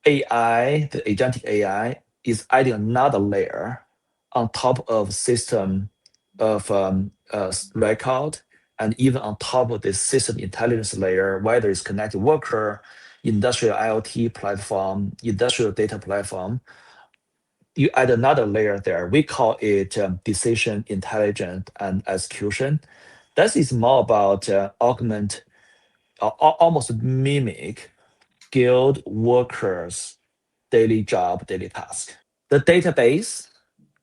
AI, the agentic AI, is adding another layer on top of system of record, and even on top of this system intelligence layer, whether it's connected worker, industrial IoT platform, industrial data platform, you add another layer there. We call it decision intelligence and execution. That is more about augment, almost mimic skilled workers' daily job, daily task. The database,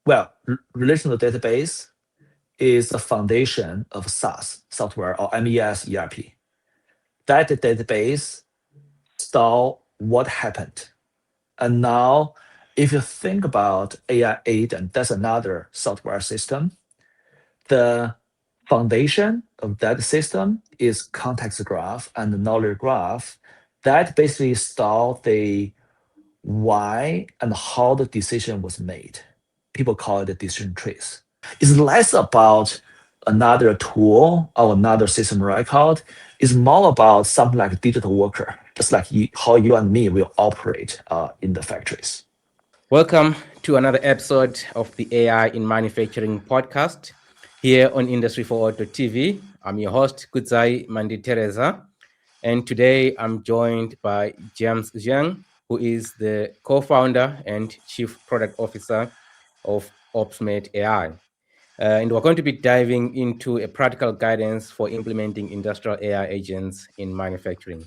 well, relational database is the foundation of SaaS software or MES ERP. That database store what happened. And now, if you think about AI agent, that's another software system. The foundation of that system is context graph and the knowledge graph that basically store the why and how the decision was made. People call it a decision trees. It's less about another tool or another system record. It's more about something like a digital worker, just like how you and me will operate in the factories. Welcome to another episode of the AI in Manufacturing podcast here on Industry for Auto TV. I'm your host, Kudzai Manditereza, and today I'm joined by James Zhang, who is the co-founder and chief product officer of OpsMate AI. And we're going to be diving into a practical guidance for implementing industrial AI agents in manufacturing.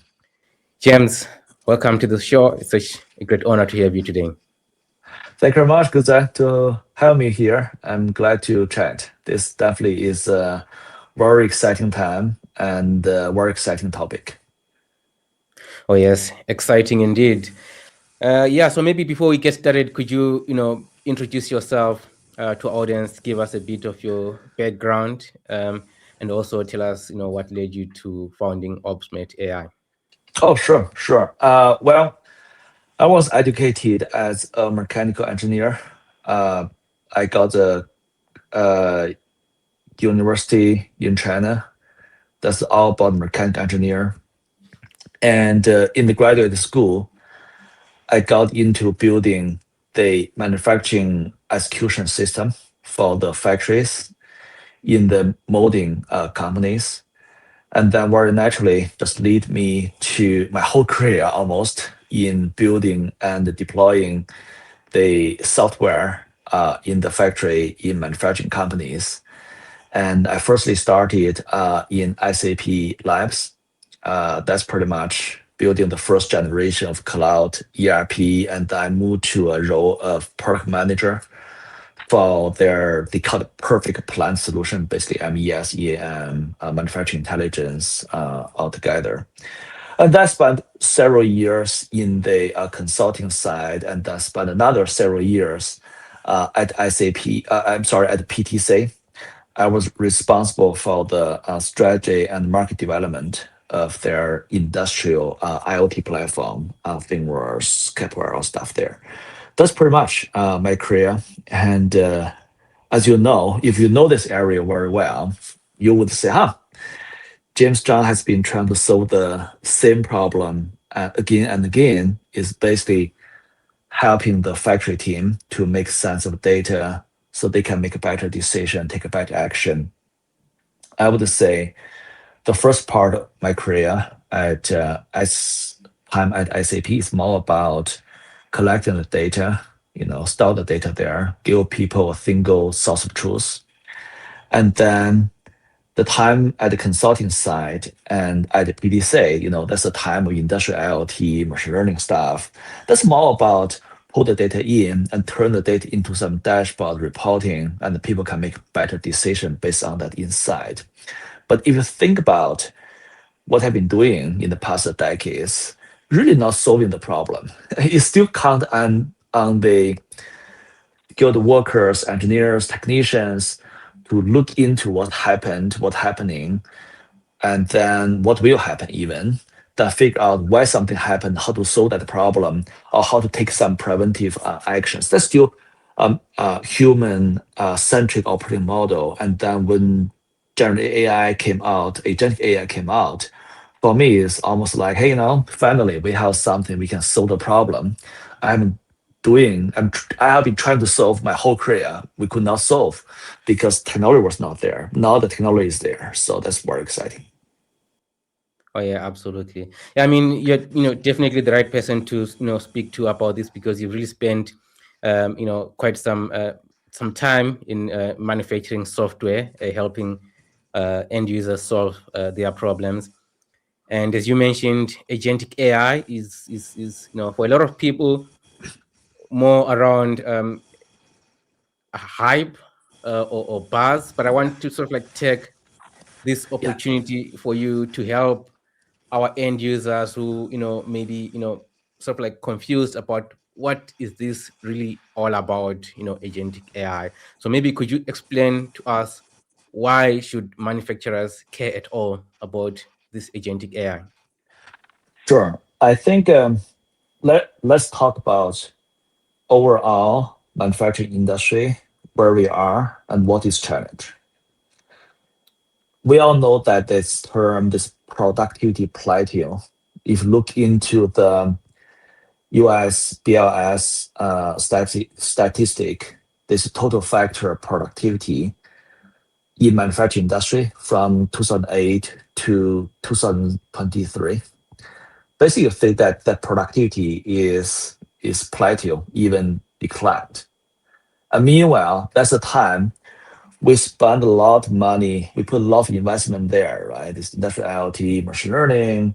James, welcome to the show. It's such a great honor to have you today. Thank you very much, Kudzai, to have me here. I'm glad to chat. This definitely is a very exciting time and a very exciting topic. Oh yes, exciting indeed. So maybe before we get started, could you, introduce yourself to our audience, give us a bit of your background, and also tell us, what led you to founding OpsMate AI. Oh, sure, sure. Well, I was educated as a mechanical engineer. Uh, I got a university in China. That's all about mechanical engineer. And in the graduate school, I got into building the manufacturing execution system for the factories in the molding companies. And then very naturally just lead me to my whole career almost in building and deploying the software in the factory in manufacturing companies. And I firstly started in SAP Labs. That's pretty much building the first generation of cloud ERP, and I moved to a role of product manager for they call it perfect plant solution, basically MES, EAM, manufacturing intelligence altogether. And that spent several years in the consulting side, and then spent another several years at SAP, at PTC. I was responsible for the strategy and market development of their industrial IoT platform, ThingWorks, Capware, stuff there. That's pretty much my career. And as you know, if you know this area very well, you would say, James Zhang has been trying to solve the same problem again and again, is basically helping the factory team to make sense of data so they can make a better decision, take a better action. I would say the first part of my career time at SAP is more about collecting the data, store the data there, give people a single source of truth. And then the time at the consulting side and at the PDC, that's the time of industrial IoT, machine learning stuff. That's more about pull the data in and turn the data into some dashboard reporting, and the people can make better decision based on that insight. But if you think about what I've been doing in the past decades, really not solving the problem. It still count on the skilled workers, engineers, technicians to look into what happened, what's happening, and then what will happen even, then figure out why something happened, how to solve that problem, or how to take some preventive actions. That's still a human-centric operating model. And then when generative AI came out, agentic AI came out, for me, it's almost like, hey, finally we have something we can solve the problem. I'm I have been trying to solve my whole career. We could not solve because technology was not there. Now the technology is there. So that's very exciting. Oh yeah, absolutely. Yeah, I mean, you're definitely the right person to speak to about this because you've really spent quite some time in manufacturing software, helping end users solve their problems. And as you mentioned, agentic AI is for a lot of people more around a hype or buzz. But I want to sort of like take this Yeah, opportunity for you to help our end users who maybe sort of like confused about what is this really all about, agentic AI. So maybe could you explain to us why should manufacturers care at all about this agentic AI? sure. I think let's talk about overall manufacturing industry, where we are and what is challenge. We all know that this term, this productivity plateau, if you look into the US BLS statistic, this total factor productivity in manufacturing industry from 2008 to 2023. Basically, you think that productivity is plateau, even declined. And meanwhile, that's the time we spend a lot of money, we put a lot of investment there, right? This industrial IoT, machine learning,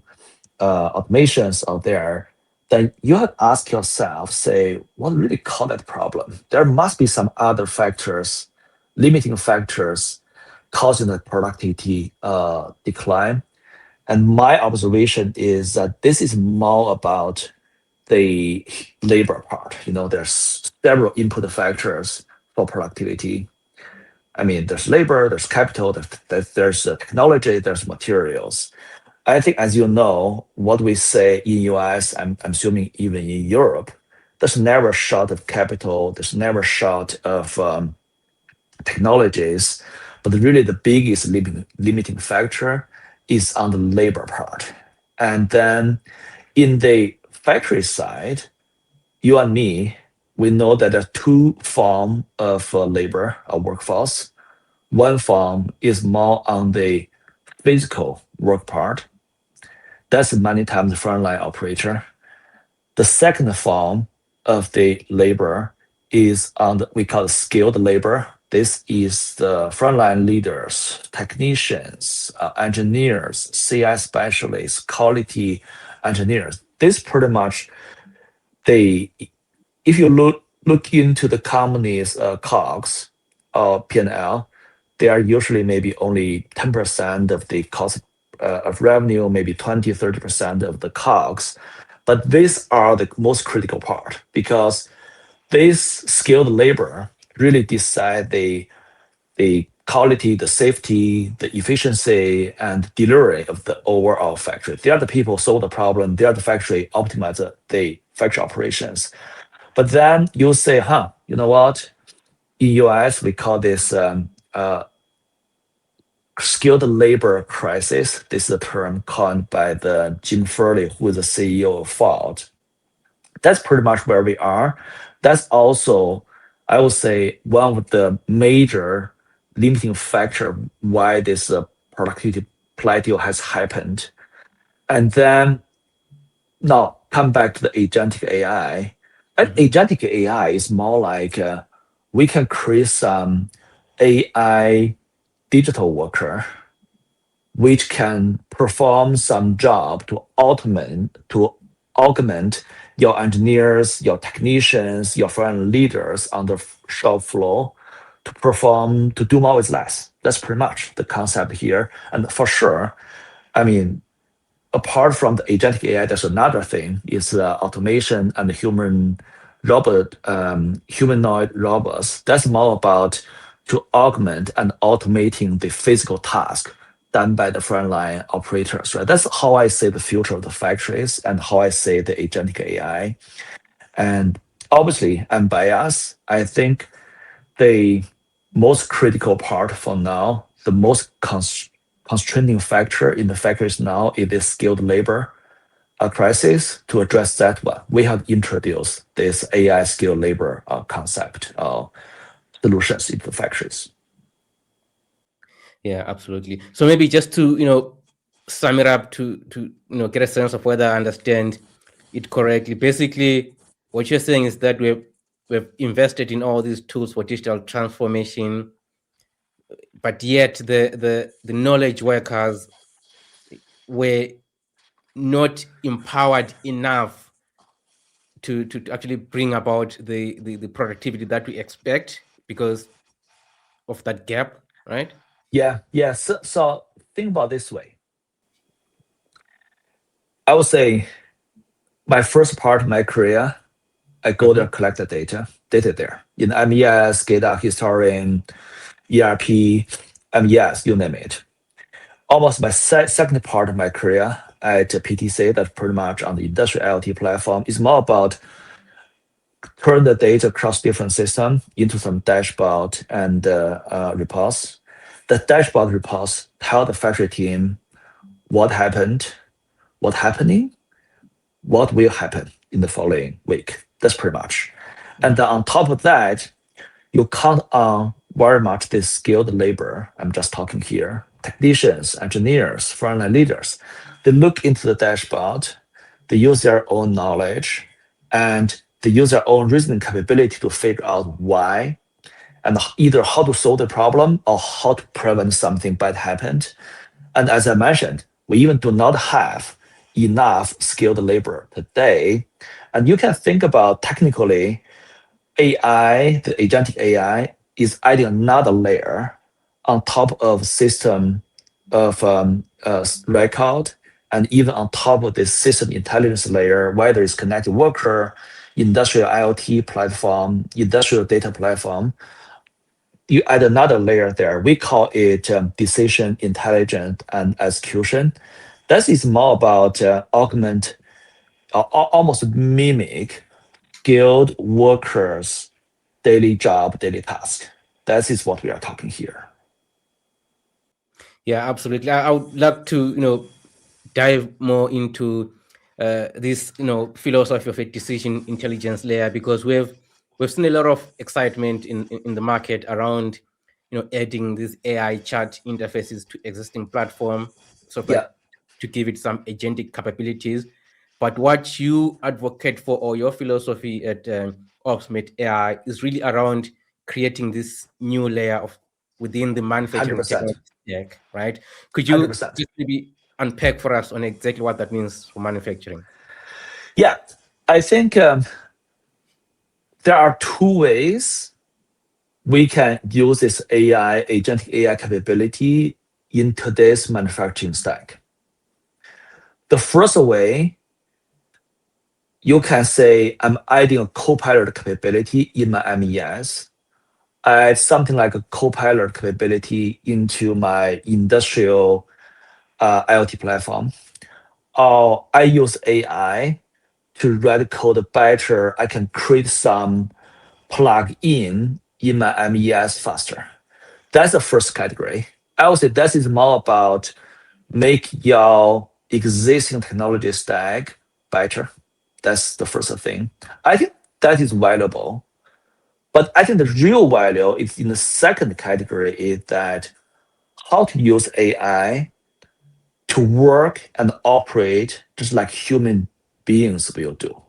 automations out there. Then you have to ask yourself, say, what really caused that problem? There must be some other factors, limiting factors causing the productivity decline. And my observation is that this is more about the labor part. There's several input factors for productivity. I mean, there's labor, there's capital, there's technology, there's materials. I think, as you know, what we say in US, I'm assuming even in Europe, there's never short of capital, there's never short of technologies, but really the biggest limiting factor is on the labor part. And then in the factory side, you and me, we know that there are two forms of labor or workforce. One form is more on the physical work part. That's many times the frontline operator. The second form of the labor is on we call it skilled labor. This is the frontline leaders, technicians, engineers, CI specialists, quality engineers. This pretty much they if you look into the company's COGS or P&L, they are usually maybe only 10% of the cost of revenue, maybe 20, 30% of the COGS. But these are the most critical part because this skilled labor really decide the quality, the safety, the efficiency, and delivery of the overall factory. They are the people solve the problem. They are the factory optimize the factory operations. But then you say, you know what? In US, we call this skilled labor crisis. This is a term coined by the Jim Furley, who is the CEO of Ford. That's pretty much where we are. That's also, I would say, one of the major limiting factor why this productivity plateau has happened. And then now come back to the agentic AI. Mhm. Agentic AI is more like we can create some AI digital worker which can perform some job to augment your engineers, your technicians, your front leaders on the shop floor to do more with less. That's pretty much the concept here. And for sure, I mean, apart from the agentic AI, there's another thing is automation and humanoid robots. That's more about to augment and automating the physical task done by the frontline operators. Right? That's how I see the future of the factories and how I see the agentic AI. And obviously, I'm biased. I think the most critical part for now, the most constraining factor in the factories now is the skilled labor crisis. To address that one, we have introduced this AI skilled labor concept solutions into factories. Yeah, absolutely. So maybe just to sum it up to get a sense of whether I understand it correctly. Basically, what you're saying is that we've invested in all these tools for digital transformation, but yet the knowledge workers were not empowered enough to actually bring about the productivity that we expect because of that gap, right? Yeah. So think about this way. I would say my first part of my career, I go there, collect the data there in MES, data historian, ERP, MES, you name it. Almost my second part of my career at PTC, that's pretty much on the industrial IoT platform, is more about turn the data across different systems into some dashboard and reports. The dashboard reports tell the factory team what happened, what's happening, what will happen in the following week. That's pretty much. And then on top of that, you count on very much this skilled labor. I'm just talking here, technicians, engineers, frontline leaders. They look into the dashboard, they use their own knowledge, and they use their own reasoning capability to figure out why and either how to solve the problem or how to prevent something bad happened. And as I mentioned, we even do not have enough skilled labor today. And you can think about technically AI, the agentic AI, is adding another layer on top of system of record, and even on top of this system intelligence layer, whether it's connected worker, industrial IoT platform, industrial data platform. You add another layer there. We call it decision intelligence and execution. That is more about augment, almost mimic skilled workers' daily job, daily task. That is what we are talking here. Yeah, absolutely. I would love to dive more into this philosophy of a decision intelligence layer, because we've seen a lot of excitement in the market around adding these AI chat interfaces to existing platform, sort of Yeah, like to give it some agentic capabilities. But what you advocate for, or your philosophy at OpsMate AI, is really around creating this new layer of within the manufacturing 100%. technology stack, right? Could you 100%. just maybe unpack for us on exactly what that means for manufacturing? Yeah, I think there are two ways we can use this AI, agentic AI capability in today's manufacturing stack. The first way, you can say, I'm adding a copilot capability in my MES. I add something like a copilot capability into my industrial IoT platform. Or I use AI to write code better. I can create some plug-in in my MES faster. That's the first category. I would say that is more about make your existing technology stack better. That's the first thing. I think that is valuable. But I think the real value is in the second category, is that how to use AI to work and operate just like human beings will do.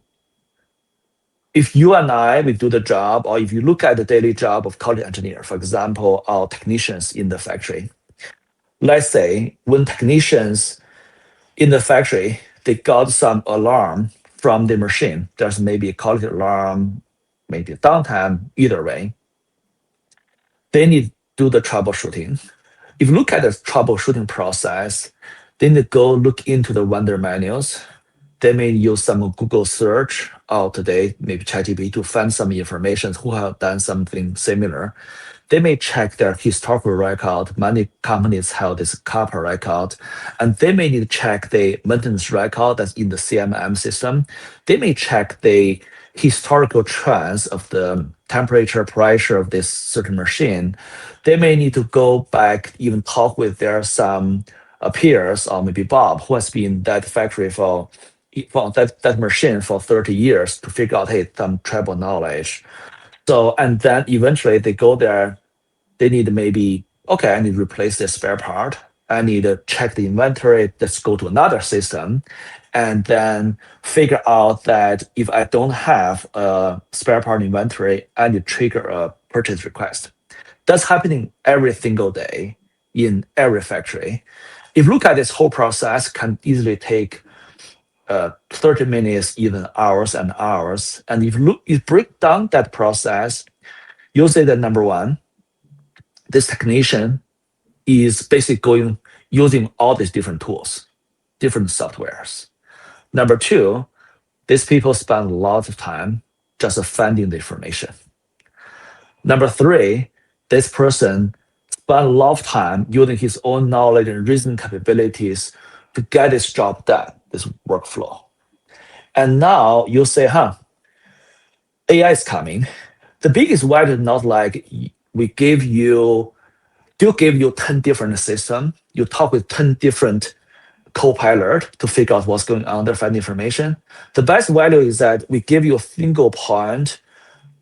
If you and I, we do the job, or if you look at the daily job of quality engineer, for example, our technicians in the factory, let's say when technicians in the factory, they got some alarm from the machine, there's maybe a quality alarm, maybe downtime, either way, they need to do the troubleshooting. If you look at the troubleshooting process, they need to go look into the vendor manuals. They may use some Google search, or today maybe ChatGPT, to find some information who have done something similar. They may check their historical record. Many companies have this CAPA record, and they may need to check the maintenance record that's in the CMM system. They may check the historical trends of the temperature, pressure of this certain machine, they may need to go back, even talk with their some peers or maybe Bob, who has been in that factory for that machine for 30 years to figure out, hey, some tribal knowledge. So, and then eventually they go there, they need maybe, okay, I need to replace this spare part. I need to check the inventory. Let's go to another system and then figure out that if I don't have a spare part inventory, I need to trigger a purchase request. That's happening every single day in every factory. If you look at this whole process, can easily take 30 minutes, even hours and hours. And if you break down that process, you'll say that number one, this technician is basically going using all these different tools, different softwares. Number two, these people spend a lot of time just finding the information. Number three, this person spent a lot of time using his own knowledge and reasoning capabilities to get this job done, this workflow. And now you say, AI is coming. The biggest value is not like we give you, still give you 10 different systems. You talk with 10 different co-pilot to figure out what's going on there, find information. The best value is that we give you a single point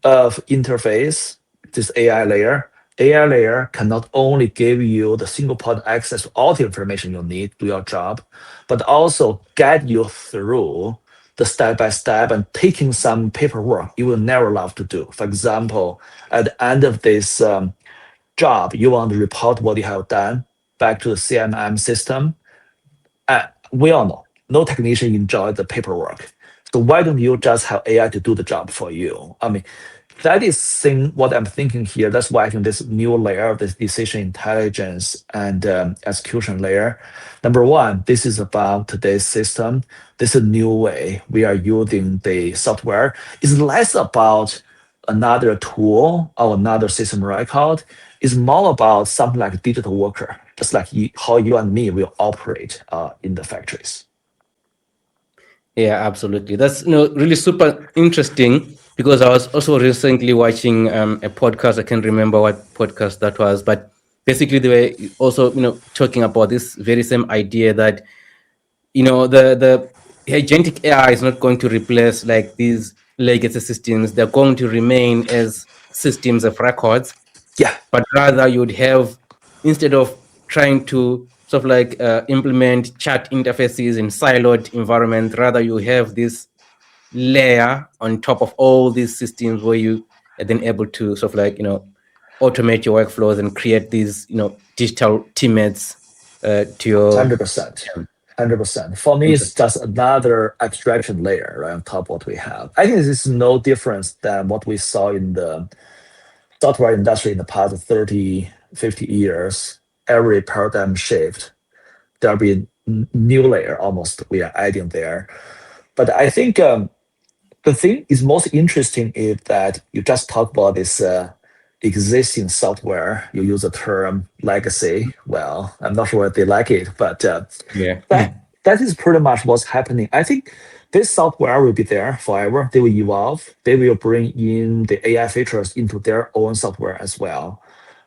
of interface, this AI layer. AI layer can not only give you the single point access to all the information you need to do your job, but also guide you through the step-by-step and taking some paperwork you will never love to do. For example, at the end of this job, you want to report what you have done back to the CMM system. We all know no technician enjoys the paperwork. So why don't you just have AI to do the job for you? I mean, that is what I'm thinking here. That's why I think this new layer of this decision intelligence and execution layer. Number one, this is about today's system. This is a new way we are using the software. It's less about another tool or another system record. It's more about something like a digital worker, just like how you and me will operate in the factories. Yeah, absolutely. That's really super interesting, because I was also recently watching a podcast. I can't remember what podcast that was, but basically they were also talking about this very same idea that the agentic AI is not going to replace like these legacy systems. They're going to remain as systems of records, Yeah, but rather you'd have, instead of trying to sort of like implement chat interfaces in siloed environment, rather you have this layer on top of all these systems where you are then able to sort of like automate your workflows and create these digital teammates to your 100%. 100%. For me, it's just another abstraction layer right on top of what we have. I think this is no difference than what we saw in the software industry in the past 30, 50 years. Every paradigm shift, there'll be a new layer almost we are adding there. But I think the thing is most interesting is that you just talk about this existing software. You use the term legacy. Well, I'm not sure if they like it, but yeah. that is pretty much what's happening. I think this software will be there forever. They will evolve. They will bring in the AI features into their own software as well.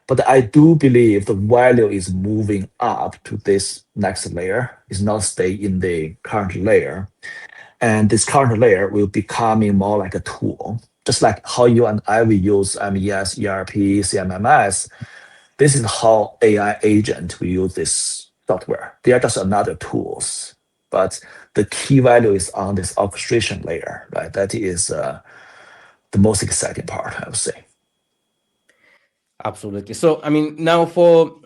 But I do believe the value is moving up to this next layer. It's not stay in the current layer. And this current layer will becoming more like a tool, just like how you and I will use MES, ERP, CMMS. This is how AI agent will use this software. They are just another tools, but the key value is on this orchestration layer, right? That is the most exciting part, I would say. Absolutely. So, I mean, now for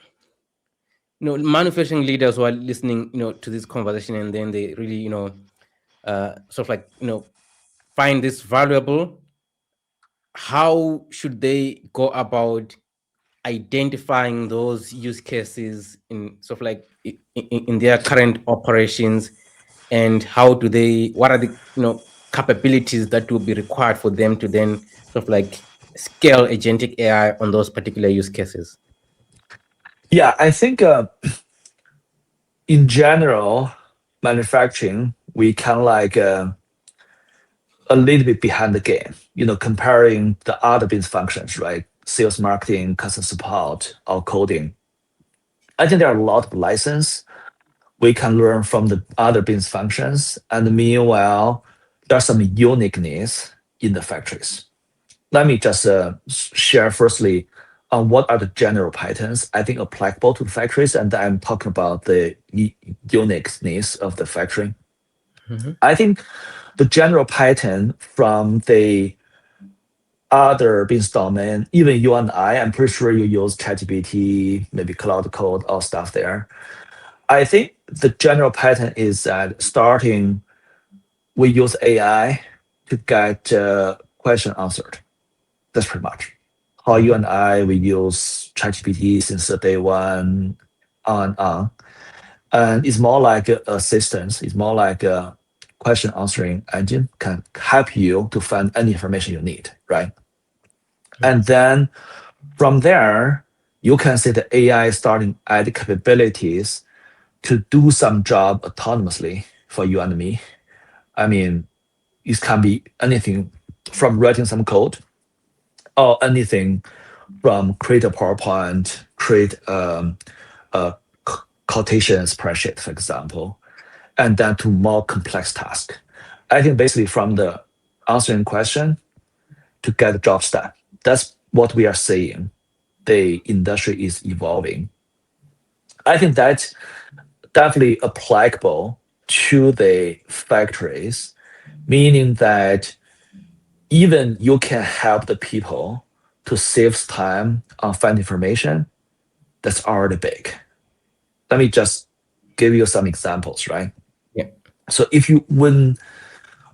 manufacturing leaders who are listening, to this conversation, and then they really, sort of like, find this valuable. How should they go about identifying those use cases in sort of like in their current operations, and how do they? What are the capabilities that will be required for them to then sort of like scale agentic AI on those particular use cases? Yeah, I think in general, manufacturing, we can like a little bit behind the game, comparing the other business functions, right? Sales, marketing, customer support, or coding. I think there are a lot of lessons we can learn from the other business functions. And meanwhile, there's some uniqueness in the factories. Let me just share firstly on what are the general patterns I think applicable to the factories, and I'm talking about the uniqueness of the factory. Mhm. I think the general pattern from the other business domain, even you and I'm pretty sure you use ChatGPT, maybe Cloud Code, all stuff there. I think the general pattern is that starting, we use AI to get question answered. That's pretty much how you Mhm. and we use ChatGPT since the day one on. And it's more like a assistance. It's more like a question answering engine can help you to find any information you need, right? And then from there, you can see the AI starting add capabilities to do some job autonomously for you and me. I mean, it can be anything from writing some code or anything from create a PowerPoint, create a quotation spreadsheet, for example, and then to more complex task. I think basically from the answering question to get the job done. That's what we are seeing. The industry is evolving. I think that's definitely applicable to the factories, meaning that even you can help the people to save time on find information, that's already big. Let me just give you some examples, right? Yeah. So when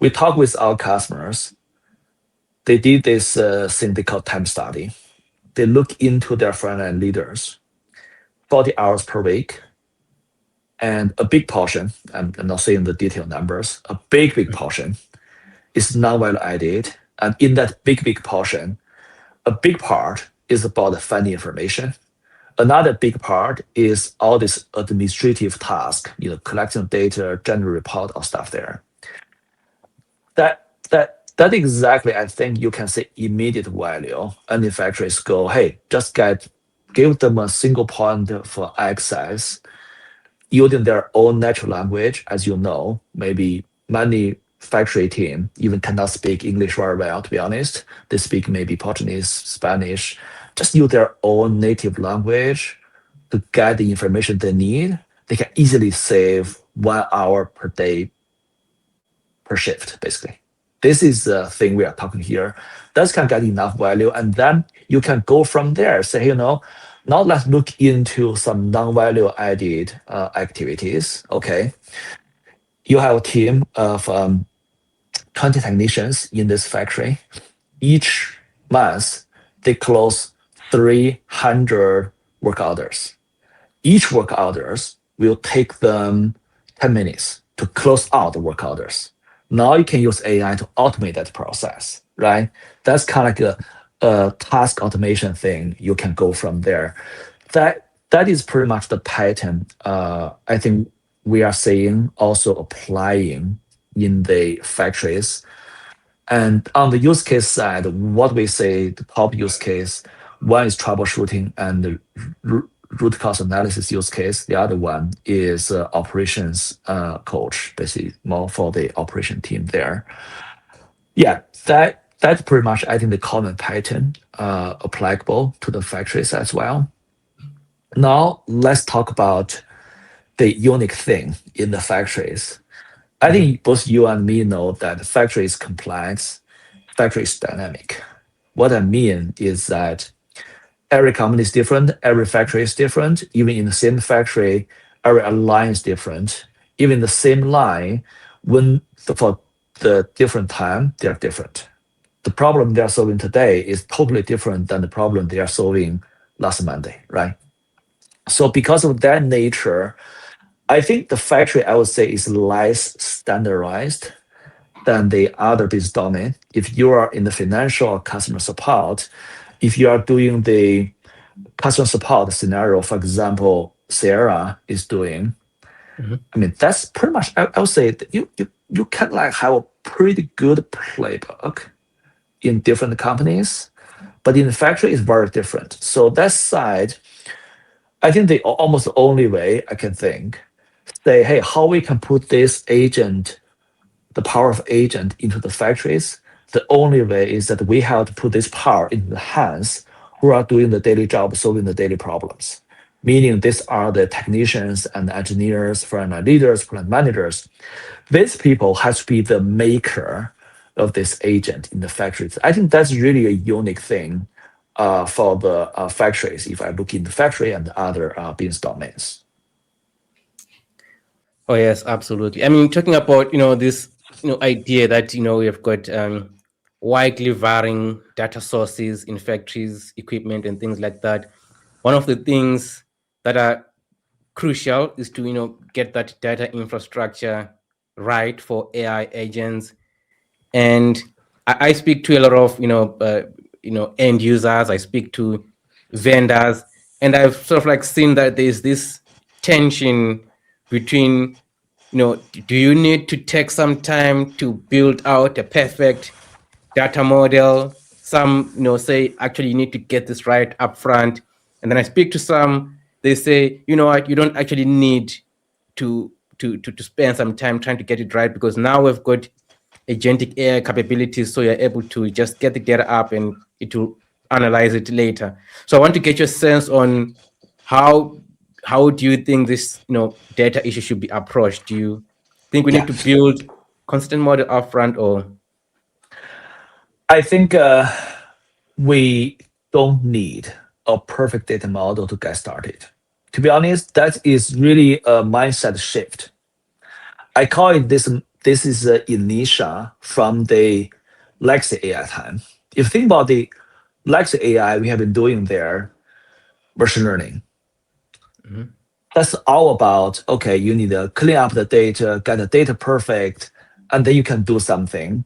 we talk with our customers, they did this thing they call time study. They look into their frontline leaders, 40 hours per week, and a big portion, I'm not saying the detailed numbers, a big portion is non-value added. And in that big portion, a big part is about finding information. Another big part is all this administrative task, collecting data, general report, or stuff there. That exactly, I think you can say immediate value. And the factories go, hey, just give them a single point for access using their own natural language. As you know, maybe many factory team even cannot speak English very well, to be honest. They speak maybe Portuguese, Spanish, just use their own native language to get the information they need. They can easily save 1 hour per day per shift, basically. This is the thing we are talking here. That can get enough value. And then you can go from there, say, now let's look into some non-value added activities. Okay. You have a team of 20 technicians in this factory. Each month, they close 300 work orders. Each work orders will take them 10 minutes to close out the work orders. Now you can use AI to automate that process, right? That's kind of like a task automation thing. You can go from there. That is pretty much the pattern. I think we are seeing also applying in the factories. And on the use case side, what we say the top use case, one is troubleshooting and the root cause analysis use case. The other one is operations coach, basically more for the operation team there. Yeah, that's pretty much I think the common pattern applicable to the factories as well. Now let's talk about the unique thing in the factories. I Mhm. think both you and me know that the factory is complex, factory is dynamic. What I mean is that every company is different, every factory is different. Even in the same factory, every line is different. Even the same line, for the different time, they are different. The problem they are solving today is totally different than the problem they are solving last Monday, right? So because of that nature, I think the factory I would say is less standardized than the other business domain. If you are in the financial or customer support, if you are doing the customer support scenario, for example, Sierra is doing, Mhm. I mean, that's pretty much, I would say, that you can like have a pretty good playbook in different companies, but in the factory it's very different. So that side, I think the almost the only way I can think, say, hey, how we can put this agent, the power of agent into the factories, the only way is that we have to put this power into the hands who are doing the daily job, solving the daily problems. Meaning these are the technicians and engineers, frontline leaders, plant managers. These people has to be the maker of this agent in the factories. I think that's really a unique thing for the factories. If I look in the factory and other business domains. Oh yes, absolutely. I mean, talking about this idea that we have got widely varying data sources in factories, equipment, and things like that. One of the things that are crucial is to get that data infrastructure right for AI agents. And I speak to a lot of end users. I speak to vendors, and I've sort of like seen that there's this tension between do you need to take some time to build out a perfect data model? Some say actually you need to get this right up front, and then I speak to some, they say you know what, you don't actually need to spend some time trying to get it right, because now we've got agentic AI capabilities, so you're able to just get the data up and it will analyze it later. So I want to get your sense on how do you think this data issue should be approached? Do you think we need Yeah, to build constant model upfront, or I think we don't need a perfect data model to get started. To be honest, that is really a mindset shift. I call it this. This is a inertia from the legacy AI time. If you think about the legacy AI we have been doing there, machine learning. Mhm. That's all about, okay, you need to clean up the data, get the data perfect, and then you can do something.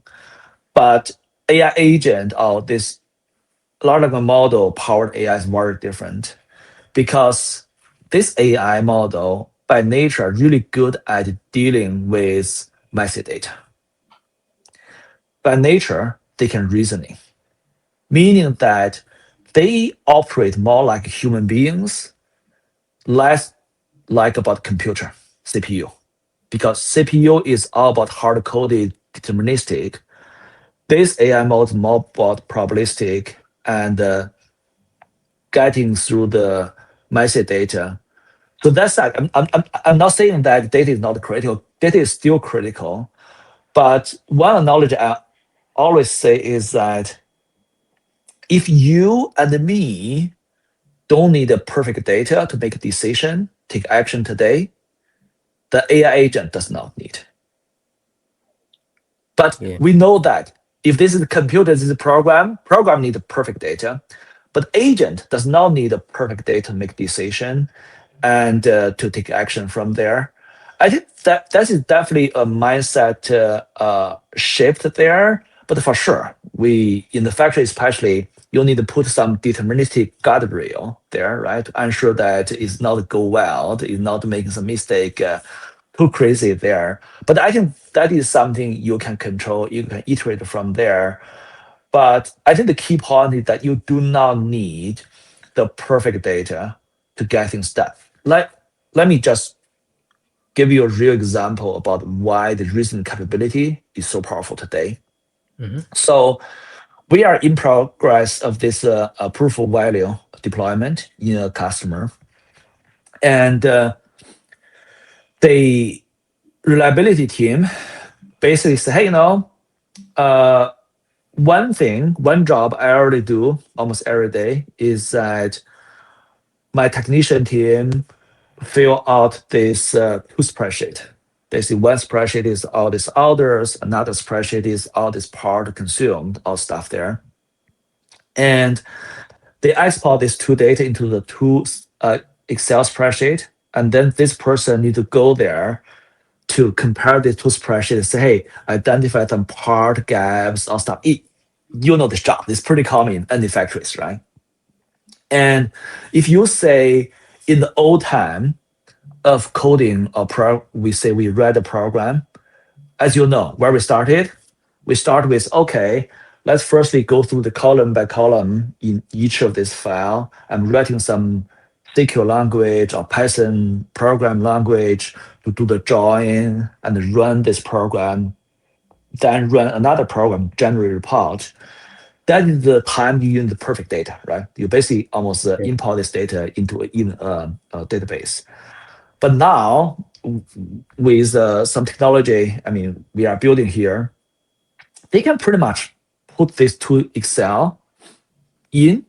But AI agent or this large language model powered AI is very different, because this AI model by nature are really good at dealing with messy data. By nature, they can reasoning, meaning that they operate more like human beings, less like about computer, CPU. Because CPU is all about hard-coded deterministic. This AI model is more about probabilistic and getting through the messy data. So that's that. I'm not saying that data is not critical. Data is still critical. But one knowledge I always say is that if you and me don't need the perfect data to make a decision, take action today, the AI agent does not need. But Yeah. we know that if this is a computer, this is a program needs perfect data. But agent does not need a perfect data to make decision and to take action from there. I think that is definitely a mindset shift there. But for sure, we in the factory especially, you need to put some deterministic guardrail there, right, to ensure that it's not go wild, it's not making some mistake too crazy there. But I think that is something you can control. You can iterate from there. But I think the key point is that you do not need the perfect data to get things done. Let me just give you a real example about why the reasoning capability is so powerful today. Mhm. So we are in progress of this proof of value deployment in a customer, and the reliability team basically say, hey, uh, one job I already do almost every day is that my technician team fill out this two spreadsheet. Basically, one spreadsheet is all these orders, another spreadsheet is all this part consumed, all stuff there. And they export these two data into the two Excel spreadsheet, and then this person need to go there to compare the two spreadsheets and say, hey, identify some part gaps or stuff. You know this job. It's pretty common in any factories, right? And if you say in the old time of coding we say we read a program, as you know, where we start with, okay, let's firstly go through the column by column in each of this file. I'm writing some SQL language or Python program language to do the join and run this program, then run another program, generate report. That is the time you use the perfect data, right? You basically almost import this data into even a database. But now, with some technology, I mean, we are building here, they can pretty much put this to Excel in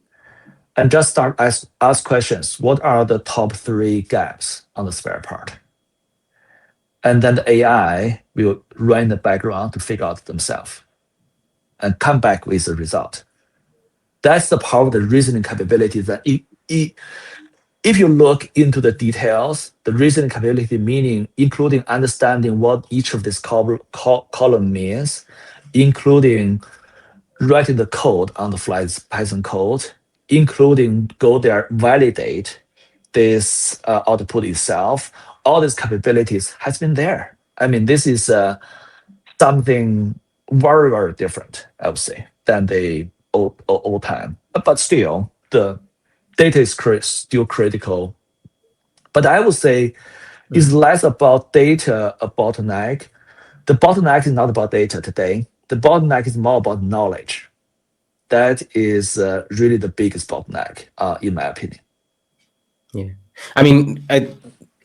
and just start ask questions. What are the top 3 gaps on the spare part? And then the AI will run in the background to figure out themselves and come back with the result. That's the power of the reasoning capability that if you look into the details, the reasoning capability meaning including understanding what each of this column means, including writing the code on the fly Python code, including go there, validate this output itself. All these capabilities has been there. I mean, this is something very, very different, I would say, than the old time. But still, the data is still critical. But I would say it's less about data, a bottleneck. The bottleneck is not about data today. The bottleneck is more about knowledge. That is really the biggest bottleneck, in my opinion. Yeah, I mean, I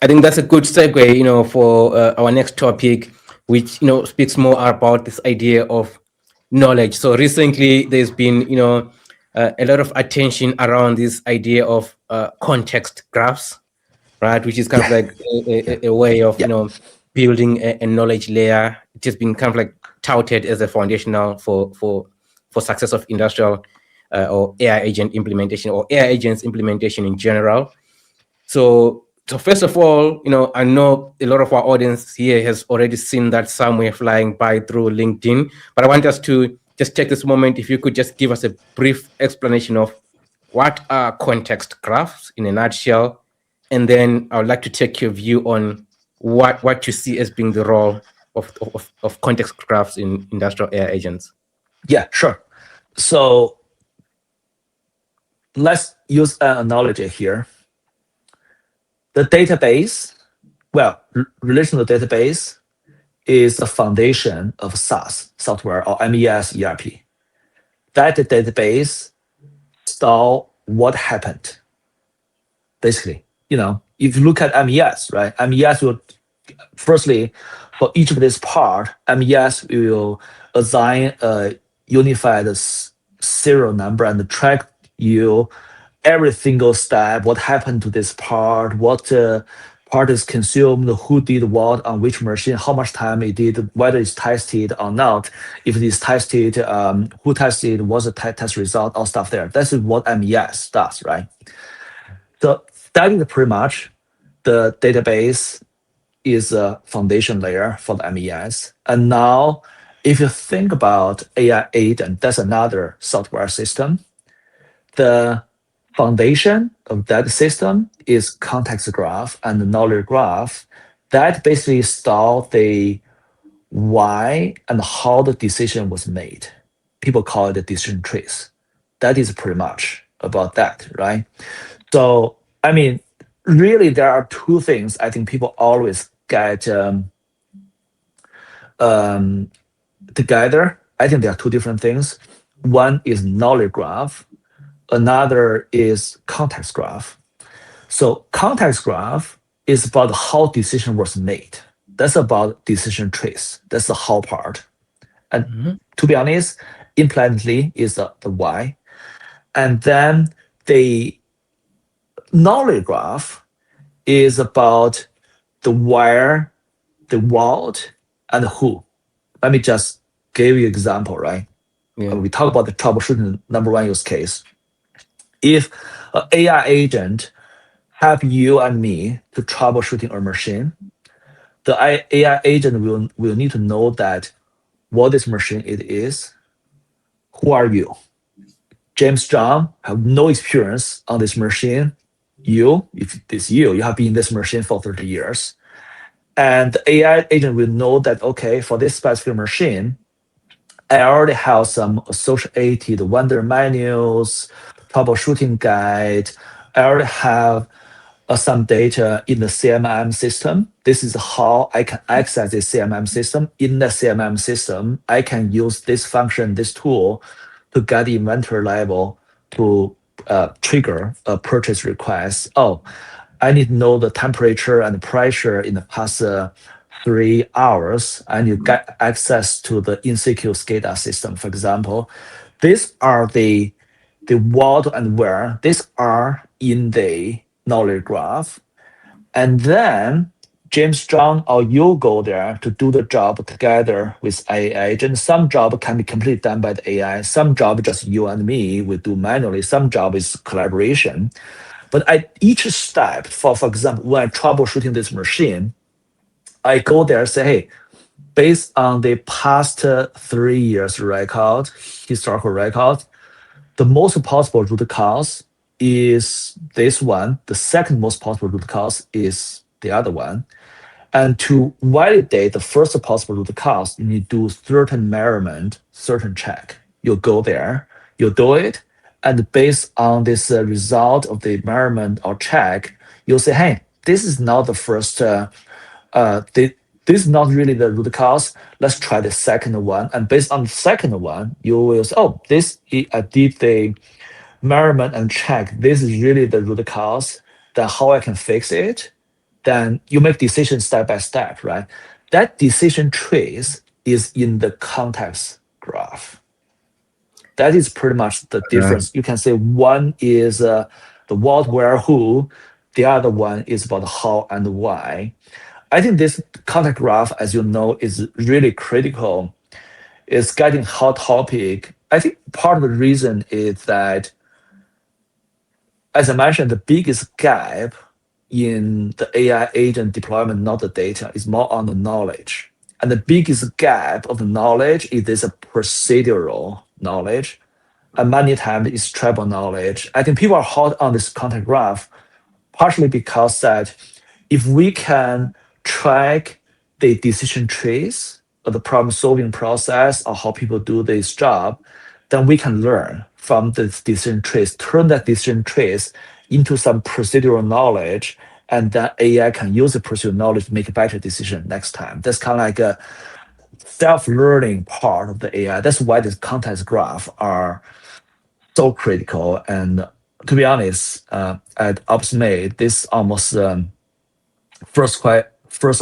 think that's a good segue, for our next topic, which speaks more about this idea of knowledge. So recently, there's been a lot of attention around this idea of context graphs, right? Which is kind of Yeah, like yeah, a way of yeah, building a knowledge layer. It has been kind of like touted as a foundational for success of industrial or AI agent implementation or AI agents implementation in general. So first of all, I know a lot of our audience here has already seen that somewhere flying by through LinkedIn, but I want us to just take this moment. If you could just give us a brief explanation of what are context graphs in a nutshell, and then I would like to take your view on what you see as being the role of context graphs in industrial AI agents. yeah, sure. So let's use an analogy here. The database, well, relational database is the foundation of SaaS, software or MES ERP. That database store what happened. Basically, if you look at MES, right? MES will firstly, for each of this part, MES will assign a unified serial number and track you every single step, what happened to this part, what part is consumed, who did what on which machine, how much time it did, whether it's tested or not. If it is tested, who tested, what's the test result, all stuff there. That's what MES does, right? So that is pretty much the database is a foundation layer for the MES. And now, if you think about AI agent, that's another software system. The foundation of that system is context graph and the knowledge graph. That basically store the why and how the decision was made. People call it a decision trees. That is pretty much about that, right? So, I mean, really, there are 2 things I think people always get together. I think there are 2 different things. One is knowledge graph, another is context graph. So context graph is about how decision was made. That's about decision trees. That's the how part. And to be honest, implicitly is the why. And then the knowledge graph is about the where, the what, and the who. Let me just give you an example, right? Yeah. We talk about the troubleshooting number 1 use case. If an AI agent help you and me to troubleshooting a machine, the AI agent will need to know that what this machine it is, who are you? James Zhang have no experience on this machine. You, if it's you have been in this machine for 30 years. And the AI agent will know that, okay, for this specific machine, I already have some associated vendor manuals, troubleshooting guide. I already have some data in the CMM system. This is how I can access the CMM system. In the CMM system, I can use this function, this tool, to get the inventory level to trigger a purchase request. Oh, I need to know the temperature and pressure in the past 3 hours, and you get access to the in-situ SCADA system, for example. These are the what and where. These are in the knowledge graph. And then James Zhang or you go there to do the job together with AI agent. Some job can be completely done by the AI. Some job just you and me will do manually. Some job is collaboration. But at each step, for example, when I'm troubleshooting this machine, I go there and say, hey, based on the past 3 years record, historical record, the most possible root cause is this one. The second most possible root cause is the other one. And to validate the first possible root cause, you need to do certain measurement, certain check. You go there, you do it, and based on this result of the measurement or check, you'll say, hey, this is not the first, this is not really the root cause. Let's try the second one. And based on the second one, you will say, oh, I did the measurement and check. This is really the root cause. Then how I can fix it? Then you make decisions step by step, right? That decision trace is in the context graph. That is pretty much the Right. difference. You can say one is the what, where, who. The other one is about how and why. I think this context graph, as you know, is really critical. It's getting hot topic. I think part of the reason is that, as I mentioned, the biggest gap in the AI agent deployment, not the data, is more on the knowledge. And the biggest gap of the knowledge is this procedural knowledge. And many times it's tribal knowledge. I think people are hot on this content graph partially because that if we can track the decision trees or the problem solving process or how people do this job, then we can learn from the decision trees, turn that decision trees into some procedural knowledge, and then AI can use the procedural knowledge to make a better decision next time. That's kind of like a self-learning part of the AI. That's why this context graph are so critical. And to be honest, at OpsMate, this almost first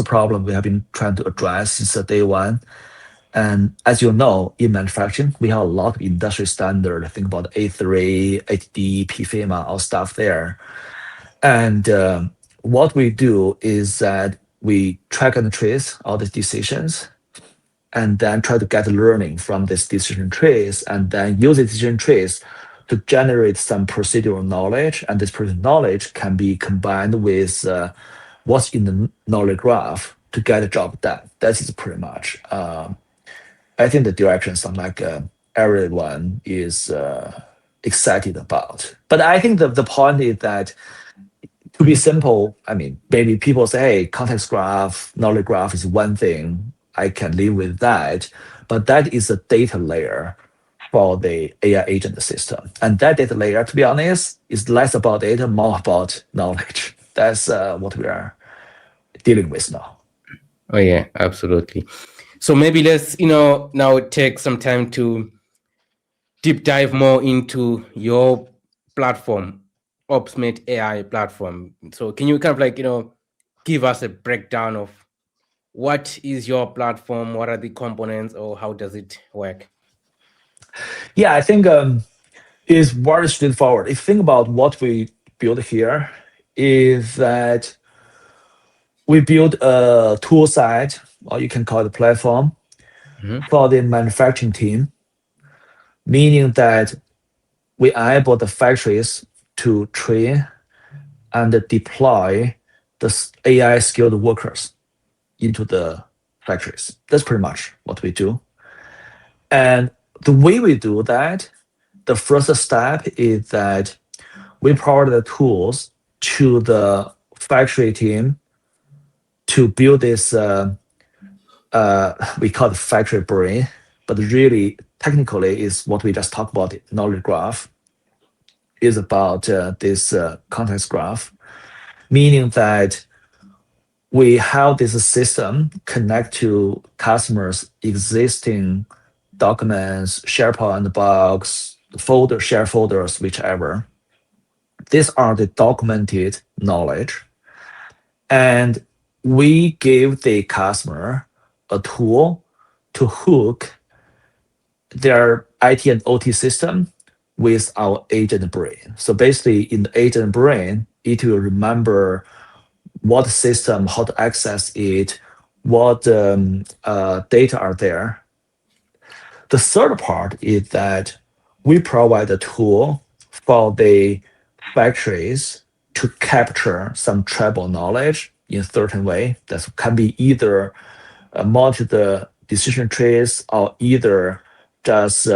problem we have been trying to address since day one. And as you know, in manufacturing, we have a lot of industry standard. Think about A3, HD, PFEMA, all stuff there. And what we do is that we track and trace all the decisions and then try to get learning from this decision trees and then use the decision trees to generate some procedural knowledge. And this procedural knowledge can be combined with what's in the knowledge graph to get the job done. That is pretty much. I think the direction sound like everyone is excited about. But I think the point is that to be simple, I mean, maybe people say, hey, context graph, knowledge graph is one thing. I can live with that. But that is a data layer for the AI agent system. And that data layer, to be honest, is less about data, more about knowledge. That's what we are dealing with now. Oh yeah, absolutely. So maybe let's now take some time to deep dive more into your platform, OpsMate AI platform. So can you kind of like give us a breakdown of what is your platform, what are the components, or how does it work? Yeah, I think it's very straightforward. If you think about what we built here, is that we built a tool set, or you can call it a platform, for the manufacturing team, meaning that we enable the factories to train and deploy the AI skilled workers into the factories. That's pretty much what we do. And the way we do that, the first step is that we provide the tools to the factory team to build this, we call it factory brain, but really technically is what we just talked about. The knowledge graph is about this context graph, meaning that we have this system connect to customers' existing documents, SharePoint box, folder, share folders, whichever. These are the documented knowledge. And we give the customer a tool to hook their IT and OT system with our agent brain. So basically, in the agent brain, it will remember what system, how to access it, what data are there. The third part is that we provide a tool for the factories to capture some tribal knowledge in a certain way. That can be either monitor the decision trees or either just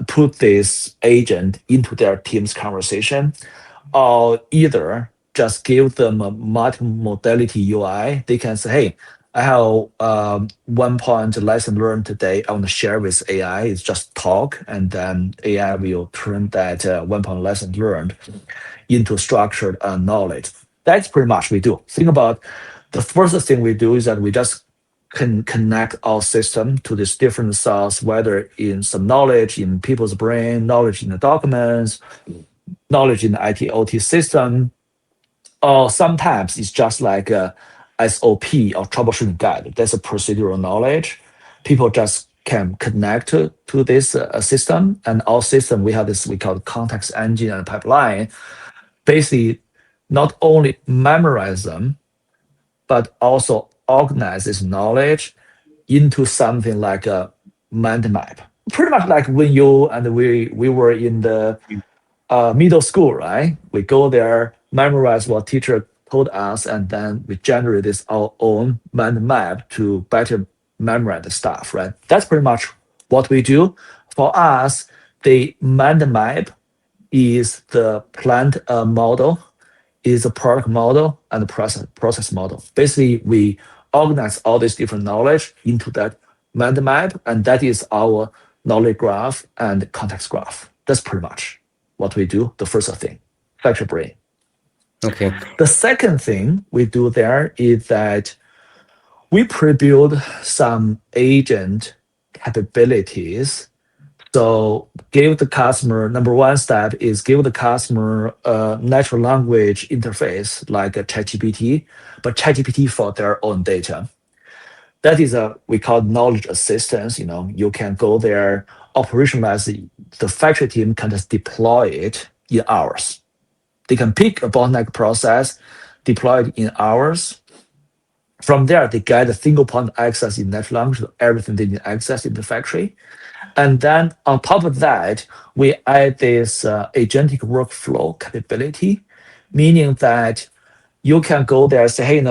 put this agent into their team's conversation, or either just give them a multi-modality UI. They can say, hey, I have 1 point lesson learned today. I want to share with AI. It's just talk, and then AI will turn that 1 point lesson learned into structured knowledge. That's pretty much we do. Think about the first thing we do is that we just can connect our system to this different source, whether in some knowledge in people's brain, knowledge in the documents, knowledge in the IT OT system, or sometimes it's just like a SOP or troubleshooting guide. That's a procedural knowledge. People just can connect to this system. And our system, we have this, we call it context engine and pipeline. Basically, not only memorize them, but also organize this knowledge into something like a mind map. Pretty much like when you and we were in the middle school, right? We go there, memorize what teacher told us, and then we generate this our own mind map to better memorize the stuff, right? That's pretty much what we do. For us, the mind map is the plant model, is a product model, and the process model. Basically, we organize all this different knowledge into that mind map, and that is our knowledge graph and context graph. That's pretty much what we do. The first thing, factory brain. Okay. The second thing we do there is that we pre-build some agent capabilities. So give the customer, number one step is give the customer a natural language interface like a ChatGPT, but ChatGPT for their own data. That is we call knowledge assistance. You can go there, operationalize the factory team can just deploy it in hours. They can pick a bottleneck process, deploy it in hours. From there, they get a single point access in natural language to everything they need access in the factory. And then on top of that, we add this agentic workflow capability, meaning that you can go there and say, hey,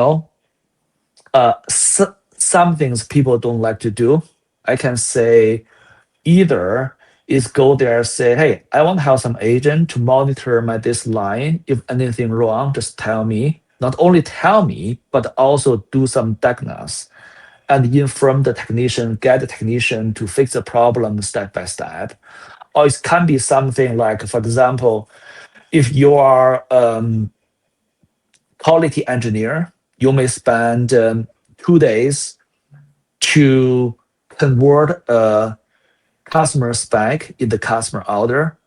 some things people don't like to do. I can say either is go there and say, hey, I want to have some agent to monitor this line. If anything wrong, just tell me. Not only tell me, but also do some diagnosis and inform the technician, get the technician to fix the problem step by step. Or it can be something like, for example, if you are quality engineer, you may spend 2 days to convert a customer spec in the customer order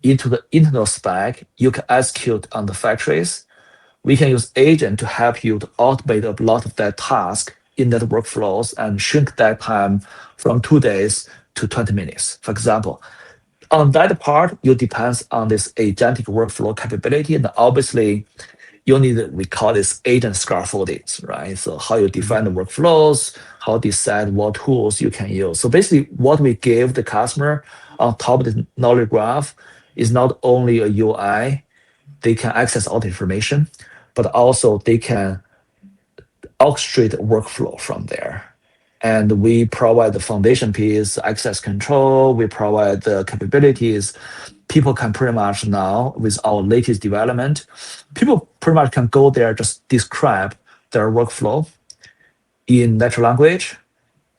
into the internal spec you can execute on the factories. We can use agent to help you to automate a lot of that task in that workflows and shrink that time from 2 days to 20 minutes, for example. On that part, you depends on this agentic workflow capability. And obviously, you need, we call this agent scaffolding, right? So how you define the workflows, how decide what tools you can use. So basically, what we give the customer on top of the knowledge graph is not only a UI, they can access all the information, but also they can orchestrate workflow from there. And we provide the foundation piece, access control, we provide the capabilities. People can pretty much now, with our latest development, people pretty much can go there, just describe their workflow, in natural language,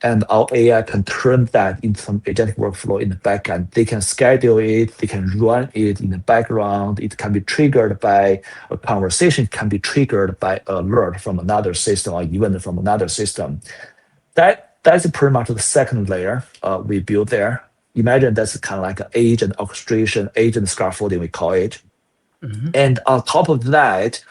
and our AI can turn that into some agentic workflow in the backend. They can schedule it, they can run it in the background. It can be triggered by a conversation, can be triggered by alert from another system or even from another system. That's pretty much the second layer we built there. Imagine that's kind of like an agent orchestration, agent scaffolding, we call it. And on top of that,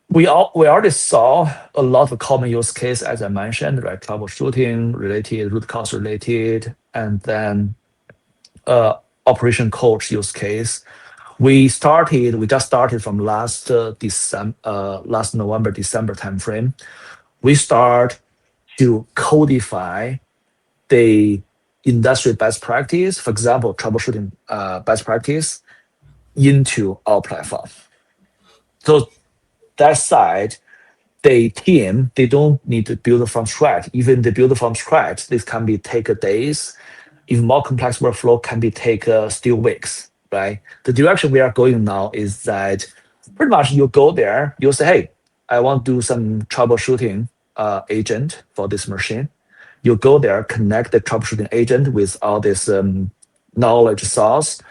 we already saw a lot of common use case, as I mentioned, right? Troubleshooting related, root cause related, and then operation coach use case. We just started from last November, December timeframe. We start to codify the industry best practice, for example, troubleshooting best practice into our platform. So that side, the team, they don't need to build from scratch. Even they build from scratch, this can be take days. Even more complex workflow can be take still weeks, right? The direction we are going now is that pretty much you go there, you say, hey, I want to do some troubleshooting agent for this machine. You go there, connect the troubleshooting agent with all this knowledge source,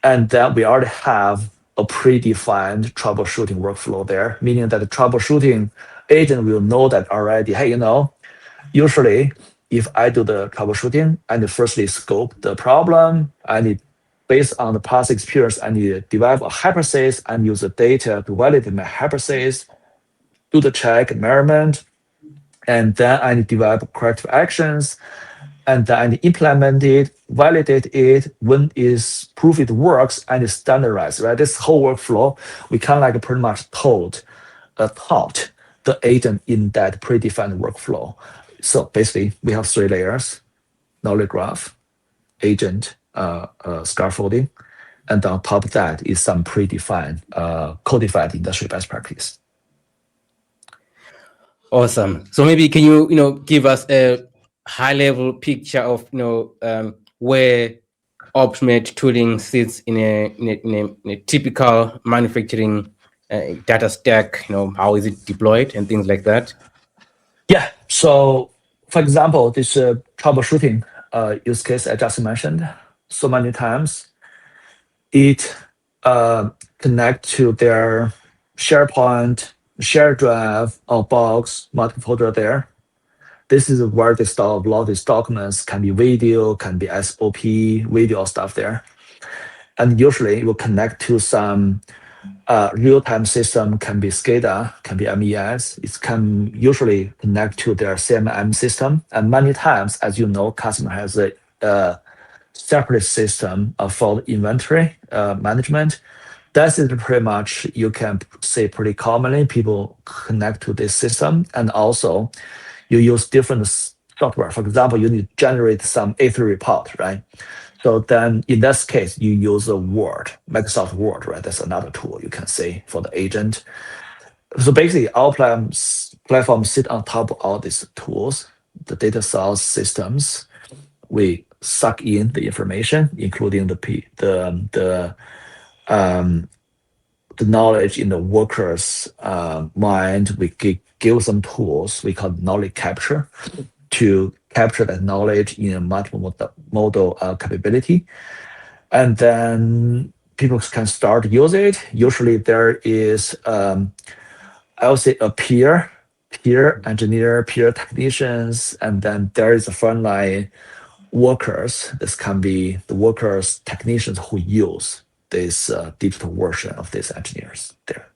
and then we already have a predefined troubleshooting workflow there, meaning that the troubleshooting agent will know that already, hey, usually if I do the troubleshooting, I need firstly scope the problem. I need, based on the past experience, I need to develop a hypothesis and use the data to validate my hypothesis, do the check, measurement, and then I need to develop corrective actions, and then I need to implement it, validate it. When is proof it works and it's standardized, right? This whole workflow, we kind of like pretty much taught the agent in that predefined workflow. So basically, we have three layers: knowledge graph, agent, scaffolding, and on top of that is some predefined, codified industry best practice. Awesome. So maybe can you give us a high level picture of where OpsMate tooling sits in a typical manufacturing data stack? How is it deployed and things like that? Yeah. So, for example, this troubleshooting use case I just mentioned so many times, it connect to their SharePoint, share drive, or box, multiple folder there. This is where they store a lot of these documents, can be video, can be SOP, video stuff there. And usually it will connect to some real-time system, can be SCADA, can be MES. It can usually connect to their CMM system. And many times, as you know, customer has a separate system for the inventory management. That is pretty much, you can say pretty commonly, people connect to this system. And also you use different software. For example, you need to generate some A3 report, right? So then in this case, you use a Word, Microsoft Word, right? That's another tool you can say for the agent. So basically, our platform sit on top of all these tools, the data source systems. We suck in the information, including the knowledge in the worker's mind. We give some tools we call knowledge capture to capture that knowledge in a multiple model capability. And then people can start to use it. Usually there is, I would say, a peer engineer, peer technicians, and then there is a frontline workers. This can be the workers, technicians who use this digital version of these engineers there.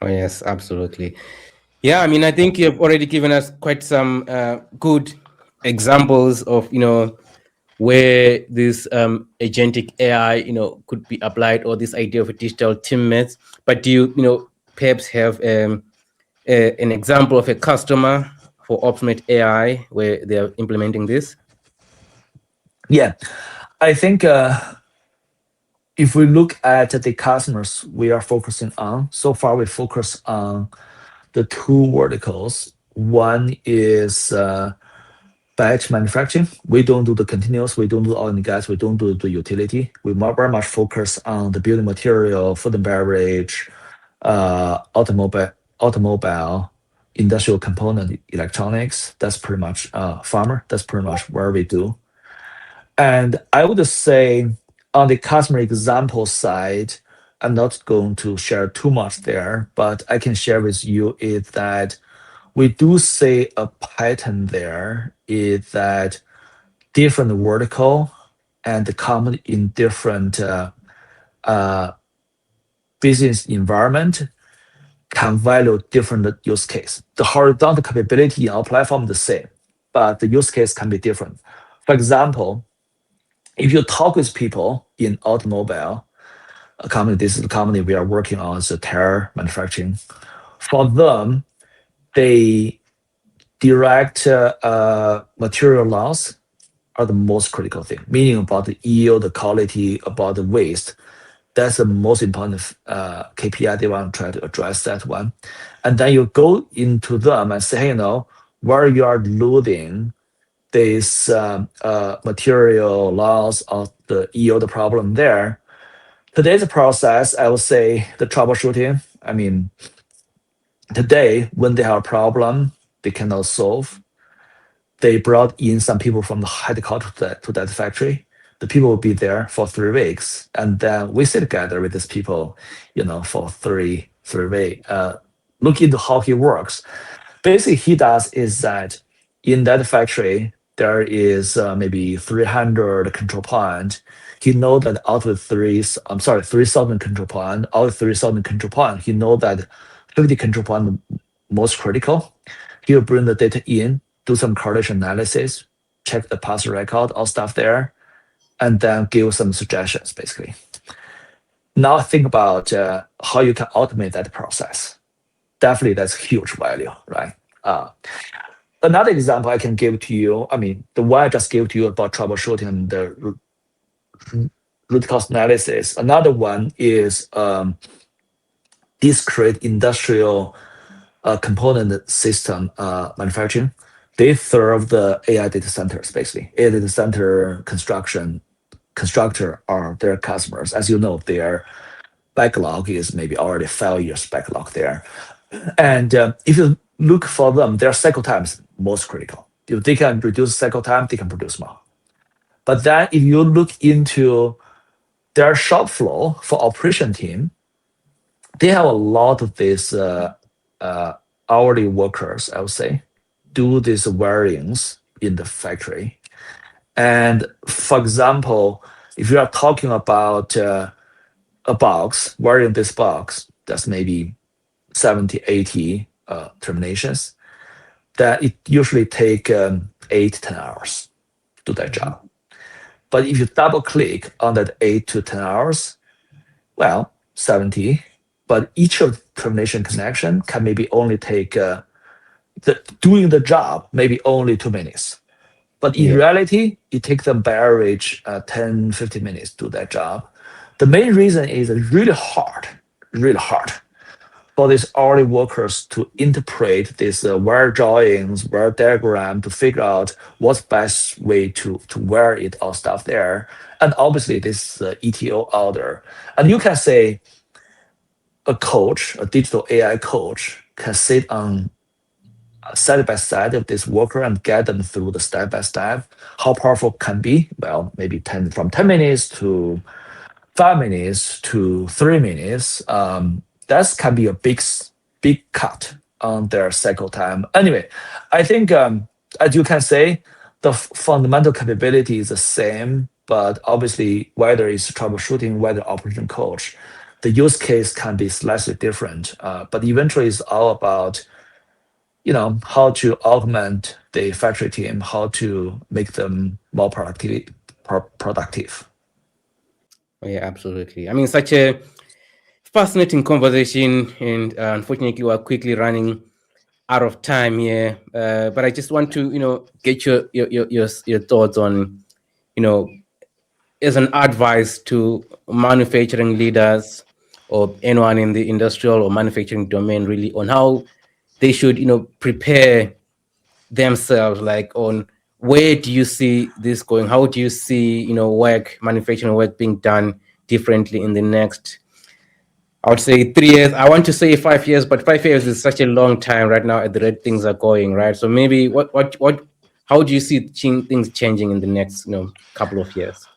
Oh, yes, absolutely. Yeah, I mean, I think you've already given us quite some good examples of, where this agentic AI, could be applied, or this idea of a digital teammates. But do you, perhaps have an example of a customer for OpsMate AI where they're implementing this? Yeah, I think if we look at the customers we are focusing on, so far we focus on the two verticals. One is batch manufacturing. We don't do the continuous, we don't do oil and gas, we don't do the utility. We very much focus on the building material, food and beverage, automobile, industrial component electronics. That's pretty much farmer. That's pretty much where we do. And I would say on the customer example side, I'm not going to share too much there, but I can share with you is that we do see a pattern there is that different vertical and common in different uh, business environment can value different use case. The horizontal capability in our platform is the same, but the use case can be different. For example, if you talk with people in automobile, a company, this is the company we are working on is a tire manufacturing. For them, they direct material loss are the most critical thing, meaning about the yield, the quality, about the waste. That's the most important KPI they want to try to address that one. And then you go into them and say, hey, where you are losing this material loss or the yield problem there. Today's process, I would say the troubleshooting. I mean, today when they have a problem they cannot solve, they brought in some people from the headquarters to that factory. The people will be there for 3 weeks, and then we sit together with these people, for three weeks. Look into how he works. Basically, he does is that in that factory there is maybe 300 control point. He know that out of 3,000 control point, out of 3,000 control point, he know that 50 control point most critical. He'll bring the data in, do some correlation analysis, check the past record, all stuff there, and then give some suggestions, basically. Now think about how you can automate that process. Definitely, that's huge value, right? Another example I can give to you, I mean, the one I just gave to you about troubleshooting and the root cause analysis. Another one is discrete industrial component system manufacturing. They serve the AI data centers, basically. AI data center constructor are their customers. As you know, their backlog is maybe already 5 years backlog there. And if you look for them, their cycle time is most critical. If they can reduce cycle time, they can produce more. But then if you look into their shop floor for operation team, they have a lot of these hourly workers, I would say, do these wirings in the factory. And for example, if you are talking about a box, wiring this box, that's maybe 70, 80 terminations, that it usually take 8 to 10 hours to do that job. But if you double click on that 8 to 10 hours, well, 70, but each of the termination connection can maybe only take doing the job maybe only 2 minutes. But in reality, it takes them by average 10, 15 minutes to do that job. The main reason is really hard for these hourly workers to interpret these wire drawings, wire diagram to figure out what's best way to wire it all stuff there. And obviously this ETO order. And you can say a coach, a digital AI coach, can sit on side by side of this worker and guide them through the step by step. How powerful can be? Well, maybe 10 minutes to 5 minutes to 3 minutes. That can be a big cut on their cycle time. Anyway, I think as you can say, the fundamental capability is the same, but obviously whether it's troubleshooting, whether operation coach, the use case can be slightly different. But eventually it's all about how to augment the factory team, how to make them more productive. Oh, yeah, absolutely. I mean, such a fascinating conversation, and unfortunately, we're quickly running out of time here. But I just want to, get your thoughts on, as an advice to manufacturing leaders or anyone in the industrial or manufacturing domain, really, on how they should, prepare themselves, like on where do you see this going? How do you see, manufacturing work being done differently in the next I would say 3 years. I want to say 5 years, but 5 years is such a long time right now at the rate things are going, right? So maybe how do you see things changing in the next, couple of years?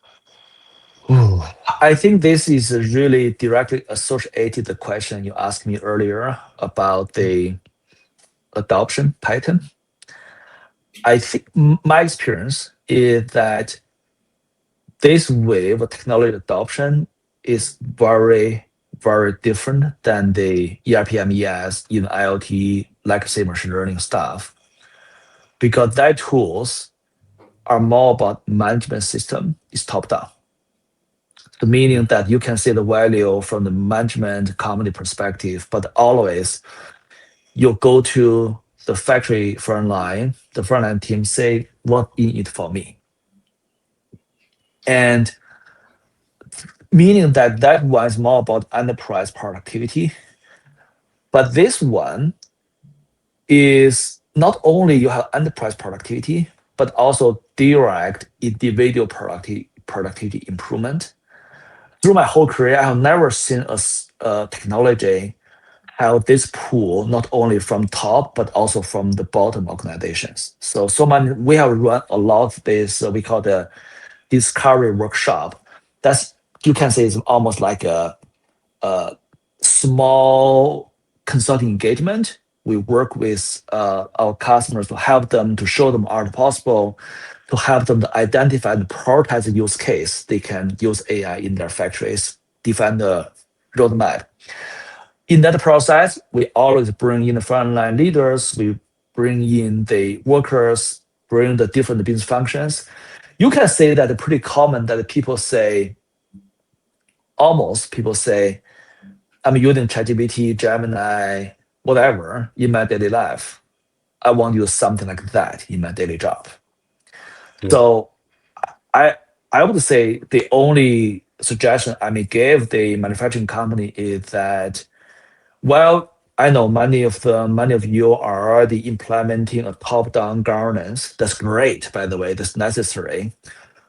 Ooh, I think this is really directly associated the question you asked me earlier about the adoption pattern. I think my experience is that this wave of technology adoption is very, very different than the ERP MES, even IoT, like say machine learning stuff, because that tools are more about management system, is top down. The meaning that you can see the value from the management company perspective, but always you go to the factory front line, the front line team say, what in it for me? And meaning that that one is more about enterprise productivity. But this one is not only you have enterprise productivity, but also direct individual productivity improvement. Through my whole career, I have never seen a technology have this pool not only from top but also from the bottom organizations. So many we have run a lot of this we call the discovery workshop. That's you can say it's almost like a small consulting engagement. We work with our customers to help them to show them art possible, to help them to identify and prioritize the use case. They can use AI in their factories, define the roadmap. In that process, we always bring in the frontline leaders, we bring in the workers, bring the different business functions. You can say that it's pretty common that people say, I'm using ChatGPT, Gemini, whatever in my daily life. I want to use something like that in my daily job. Yeah. So I I would say the only suggestion I may give the manufacturing company is that, well, I know many of you are already implementing a top-down governance. That's great, by the way, that's necessary.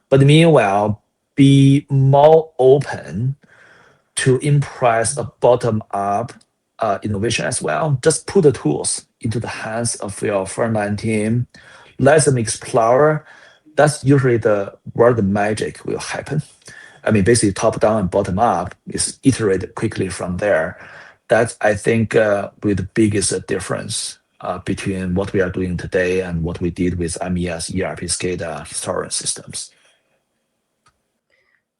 But meanwhile, be more open to impress a bottom-up innovation as well. Just put the tools into the hands of your frontline team, let them explore. That's usually where the magic will happen. I mean, basically top down and bottom up is iterated quickly from there. That's, I think, with the biggest difference between what we are doing today and what we did with MES, ERP, SCADA, historian systems.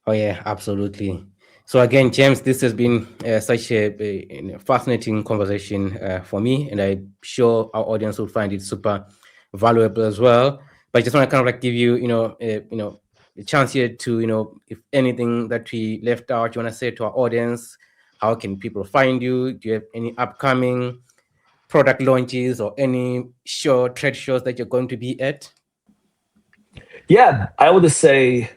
Oh yeah, absolutely. So again, James, this has been such a fascinating conversation for me, and I'm sure our audience will find it super valuable as well. But I just want to kind of like give you, a chance here to, if anything that we left out, you want to say to our audience, how can people find you? Do you have any upcoming product launches or any trade shows that you're going to be at? Yeah, I would say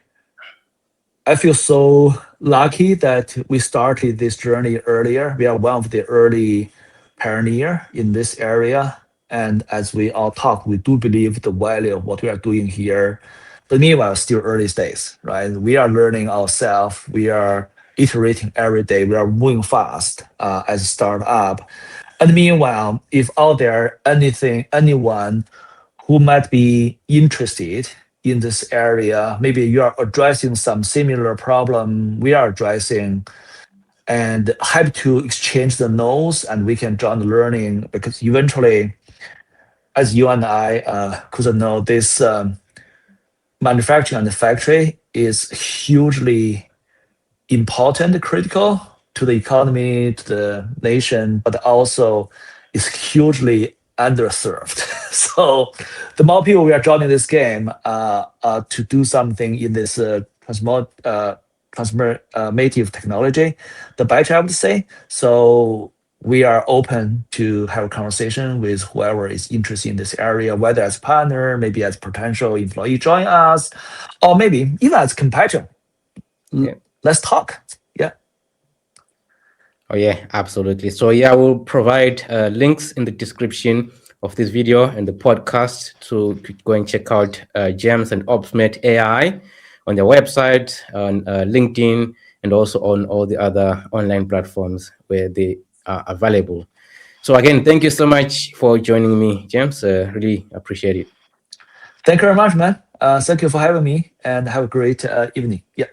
I feel so lucky that we started this journey earlier. We are one of the early pioneer in this area. And as we all talk, we do believe the value of what we are doing here. But meanwhile, still early days, right? We are learning ourselves. We are iterating every day. We are moving fast as a startup. And meanwhile, if out there anyone who might be interested in this area, maybe you are addressing some similar problem we are addressing, and happy to exchange the notes and we can join the learning, because eventually, as you and I could know, this manufacturing and the factory is hugely important, critical to the economy, to the nation, but also is hugely underserved. So the more people we are joining this game to do something in this transformative technology, the better, I would say. So we are open to have a conversation with whoever is interested in this area, whether as partner, maybe as potential employee join us, or maybe even as competitor. Yeah. Let's talk. Yeah. Oh yeah, absolutely. So yeah, I will provide links in the description of this video and the podcast to go and check out James and OpsMate AI on their website, on LinkedIn, and also on all the other online platforms where they are available. So again, thank you so much for joining me, James. Really appreciate it. Thank you very much, man. Thank you for having me, and have a great evening. Yeah.